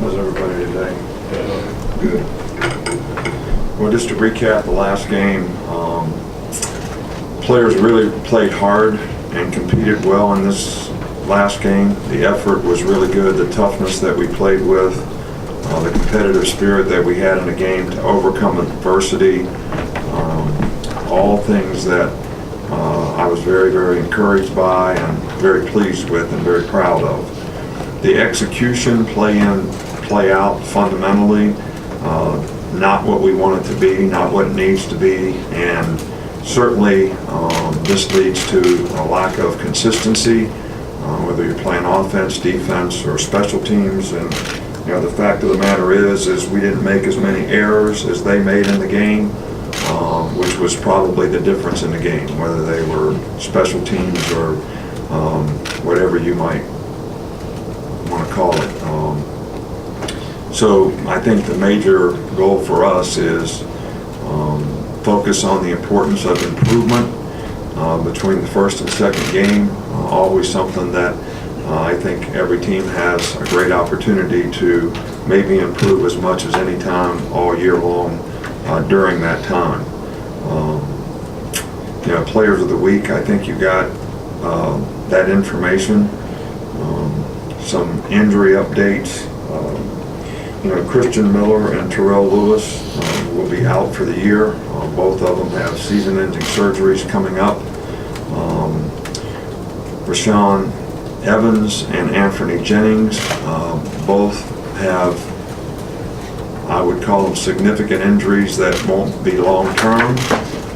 How's everybody today? Good. Well, just to recap the last game, players really played hard and competed well in this last game. The effort was really good, the toughness that we played with, the competitive spirit that we had in the game to overcome adversity, all things that I was very, very encouraged by and very pleased with and very proud of. The execution, play in, play out fundamentally, not what we want it to be, not what it needs to be, and certainly this leads to a lack of consistency, whether you're playing offense, defense, or special teams. And you know, the fact of the matter is we didn't make as many errors as they made in the game, which was probably the difference in the game, whether they were special teams or whatever you might want to call it. So I think the major goal for us is focus on the importance of improvement between the first and second game. Always something that I think every team has a great opportunity to maybe improve as much as any time all year long during that time. You know, Players of the Week, I think you got that information. Some injury updates. You know, Christian Miller and Terrell Lewis will be out for the year. Both of them have season-ending surgeries coming up. Rashawn Evans and Anthony Jennings both have, I would call them, significant injuries that won't be long-term,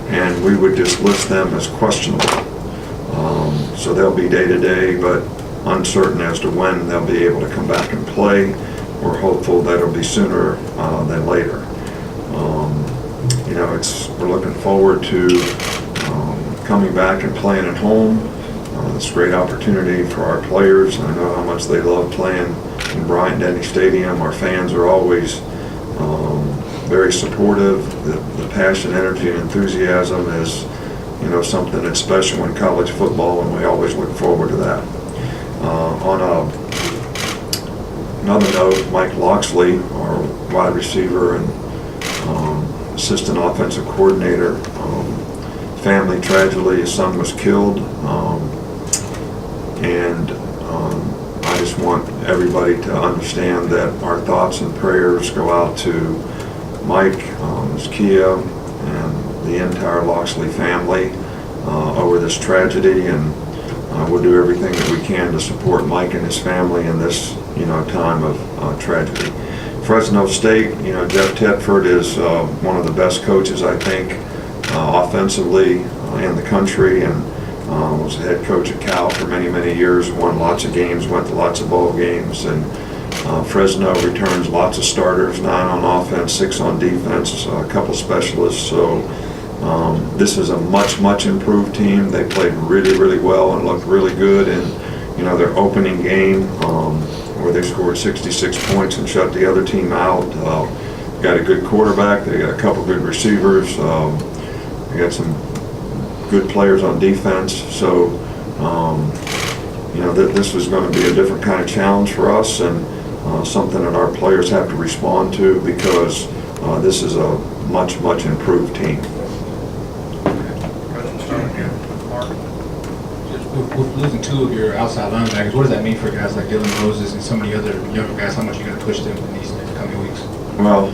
and we would just list them as questionable. So they'll be day-to-day, but uncertain as to when they'll be able to come back and play. We're hopeful that it'll be sooner than later. You know, we're looking forward to coming back and playing at home. It's a great opportunity for our players. I know how much they love playing in Bryant-Denny Stadium. Our fans are always very supportive. The passion, energy, and enthusiasm is, you know, something that's special in college football, and we always look forward to that. On another note, Mike Loxley, our wide receiver and assistant offensive coordinator, family tragedy, his son was killed, and I just want everybody to understand that our thoughts and prayers go out to Mike, his Kia, and the entire Loxley family over this tragedy, and we'll do everything that we can to support Mike and his family in this, you know, time of tragedy. Fresno State, you know, Jeff Tedford is one of the best coaches, I think, offensively in the country, and was the head coach at Cal for many, many years, won lots of games, went to lots of bowl games, and Fresno returns lots of starters, 9 on offense, 6 on defense, a couple specialists. So this is a much, much improved team. They played really, really well and looked really good in, you know, their opening game where they scored 66 points and shut the other team out. Got a good quarterback. They got a couple good receivers. They got some good players on defense. So, you know, this is going to be a different kind of challenge for us, and something that our players have to respond to, because this is a much, much improved team. With losing 2 of your outside linebackers, what does that mean for guys like Dylan Moses and some of the other younger guys? How much are you going to push them in these coming weeks? Well,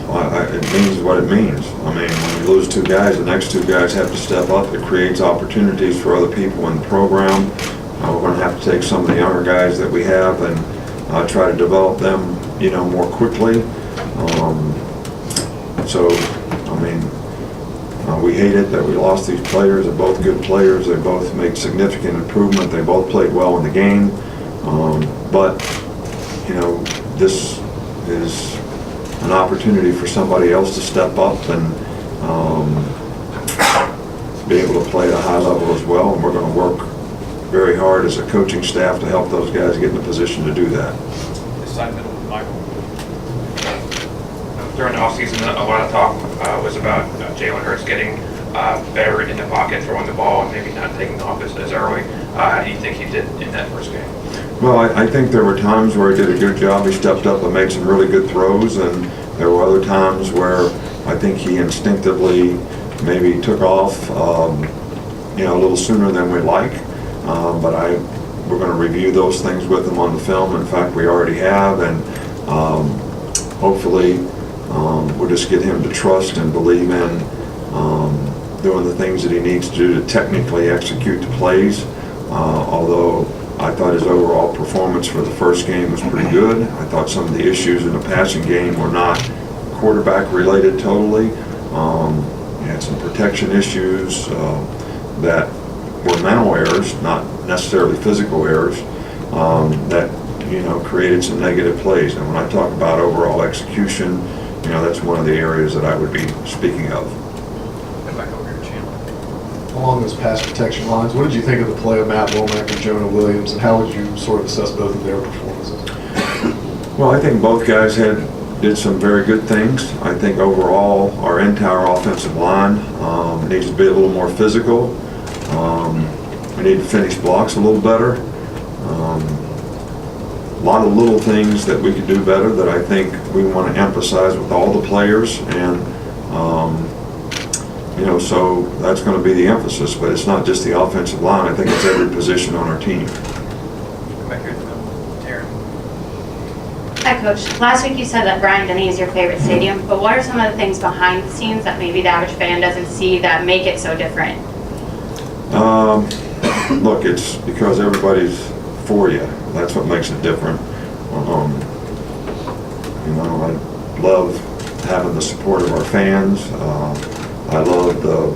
it means what it means. I mean, when you lose 2 guys, the next 2 guys have to step up. It creates opportunities for other people in the program. We're going to have to take some of the younger guys that we have and try to develop them, you know, more quickly. So, I mean, we hate it that we lost these players. They're both good players. They both made significant improvement. They both played well in the game. But, you know, this is an opportunity for somebody else to step up and be able to play at a high level as well. And we're going to work very hard as a coaching staff to help those guys get in a position to do that. Assignment with Michael. During the offseason, a lot of talk was about Jalen Hurts getting better in the pocket, throwing the ball, and maybe not taking off as early. How do you think he did in that first game? Well, I think there were times where he did a good job. He stepped up and made some really good throws, and there were other times where I think he instinctively maybe took off, a little sooner than we'd like. But we're going to review those things with him on the film. In fact, we already have, and hopefully we'll just get him to trust and believe in doing the things that he needs to do to technically execute the plays. Although I thought his overall performance for the first game was pretty good. I thought some of the issues in the passing game were not quarterback related totally. He had some protection issues that were mental errors, not necessarily physical errors, that created some negative plays. And when I talk about overall execution, that's one of the areas that I would be speaking of. Come back over here, Chandler. Along those pass protection lines, what did you think of the play of Matt Womack and Jonah Williams, and how would you sort of assess both of their performances? Well, I think both guys did some very good things. I think overall our entire offensive line needs to be a little more physical. We need to finish blocks a little better. A lot of little things that we could do better that I think we want to emphasize with all the players, and so that's going to be the emphasis. But it's not just the offensive line. I think it's every position on our team. Come back here to the Terry. Hi, Coach. Last week you said that Bryant-Denny is your favorite stadium, but what are some of the things behind the scenes that maybe the average fan doesn't see that make it so different? Look, it's because everybody's for you. That's what makes it different. I love having the support of our fans. I love the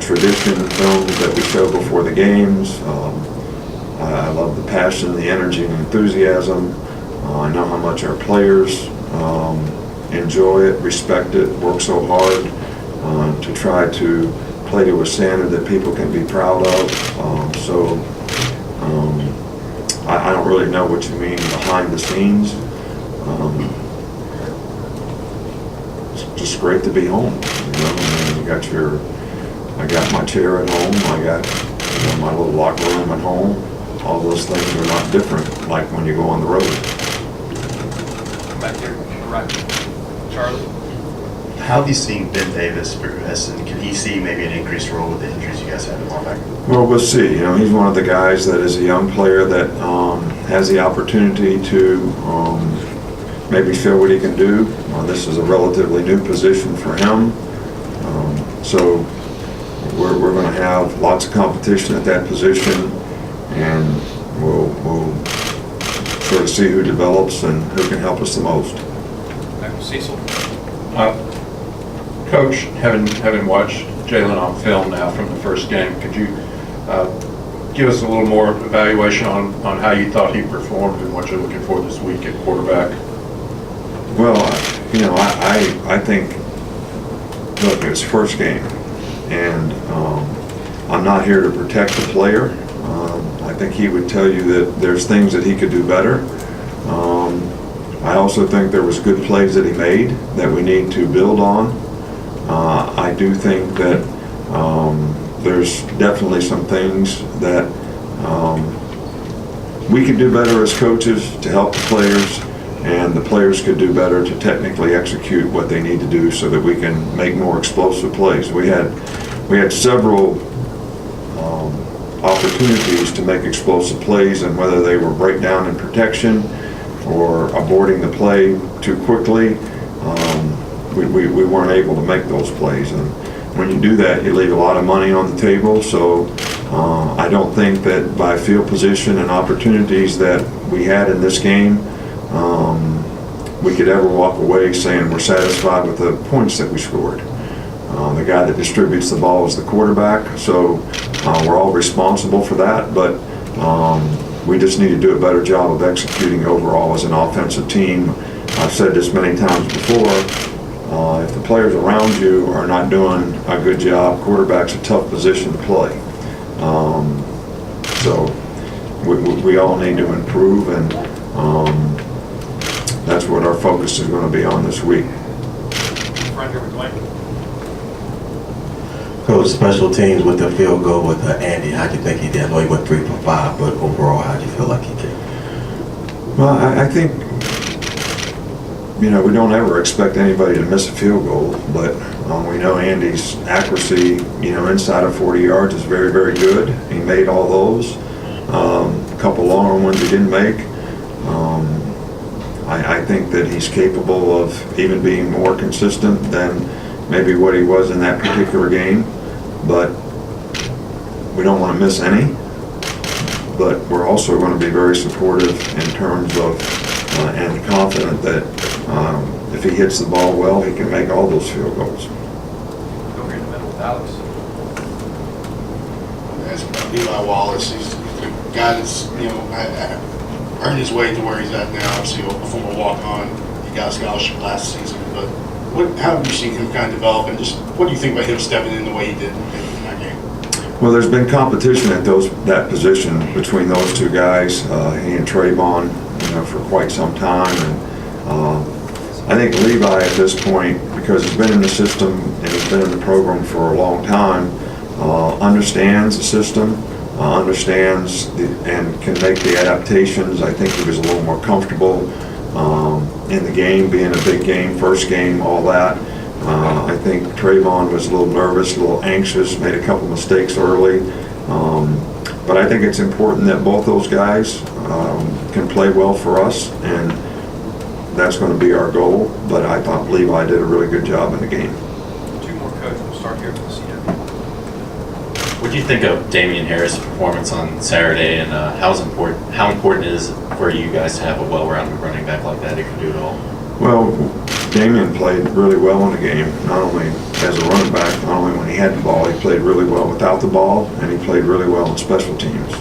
tradition films that we show before the games. I love the passion, the energy, and enthusiasm. I know how much our players enjoy it, respect it, work so hard to try to play to a standard that people can be proud of. I don't really know what you mean behind the scenes. It's just great to be home. I got my chair at home. I got my little locker room at home. All those things are not different like when you go on the road. Come back here, right. Charlie. How have you seen Ben Davis progress, and can he see maybe an increased role with the injuries you guys had in linebacker? Well, we'll see. He's one of the guys that is a young player that has the opportunity to maybe show what he can do. This is a relatively new position for him. So we're going to have lots of competition at that position, and we'll sort of see who develops and who can help us the most. Back to Cecil. Coach, having watched Jalen on film now from the first game, could you give us a little more evaluation on how you thought he performed and what you're looking for this week at quarterback? Well, I think, look, it's first game, and I'm not here to protect the player. I think he would tell you that there's things that he could do better. I also think there was good plays that he made that we need to build on. I do think that there's definitely some things that we could do better as coaches to help the players, and the players could do better to technically execute what they need to do so that we can make more explosive plays. We had several opportunities to make explosive plays, and whether they were breakdown in protection or aborting the play too quickly, we weren't able to make those plays. And when you do that, you leave a lot of money on the table. So I don't think that by field position and opportunities that we had in this game, we could ever walk away saying we're satisfied with the points that we scored. The guy that distributes the ball is the quarterback, so we're all responsible for that, but we just need to do a better job of executing overall as an offensive team. I've said this many times before, if the players around you are not doing a good job, quarterback's a tough position to play. So we all need to improve, and that's what our focus is going to be on this week. Right here with Dwayne. Coach, special teams with the field goal with Andy, how'd you think he did? I know he went 3 for 5, but overall, how'd you feel like he did? Well, I think, you know, we don't ever expect anybody to miss a field goal, but we know Andy's accuracy, you know, inside of 40 yards is very, very good. He made all those. A couple longer ones he didn't make. I think that he's capable of even being more consistent than maybe what he was in that particular game, but we don't want to miss any. But we're also going to be very supportive in terms of and confident that if he hits the ball well, he can make all those field goals. Over in the middle with Alex. That's about Eli Wallace. He's the guy that's, you know, earned his way to where he's at now. Obviously, a former walk-on. He got a scholarship last season. But how have you seen him kind of develop? And just what do you think about him stepping in the way he did in that game? Well, there's been competition at that position between those two guys, he and Trayvon, you know, for quite some time. And I think Levi at this point, because he's been in the system and he's been in the program for a long time, understands the system, understands and can make the adaptations. I think he was a little more comfortable in the game, being a big game, first game, all that. I think Trayvon was a little nervous, a little anxious, made a couple mistakes early. But I think it's important that both those guys can play well for us, and that's going to be our goal. But I thought Levi did a really good job in the game. Two more, Coach. We'll start here with the CW. What do you think of Damian Harris' performance on Saturday, and how important it is for you guys to have a well-rounded running back like that who can do it all? Well, Damian played really well in the game, not only as a running back, not only when he had the ball, he played really well without the ball, and he played really well in special teams.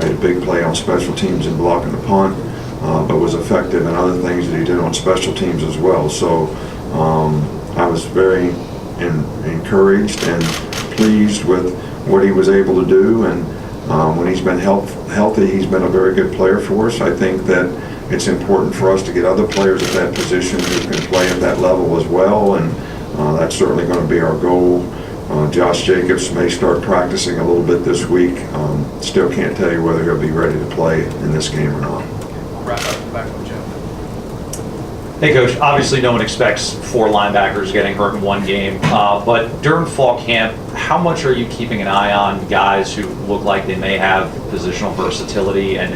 Made a big play on special teams in blocking the punt, but was effective in other things that he did on special teams as well. So I was very encouraged and pleased with what he was able to do, and when he's been healthy, he's been a very good player for us. I think that it's important for us to get other players at that position who can play at that level as well, and that's certainly going to be our goal. Josh Jacobs may start practicing a little bit this week. Still can't tell you whether he'll be ready to play in this game or not. We'll wrap up back with Joe. Hey, Coach, obviously no one expects 4 linebackers getting hurt in one game, but during fall camp, how much are you keeping an eye on guys who look like they may have positional versatility and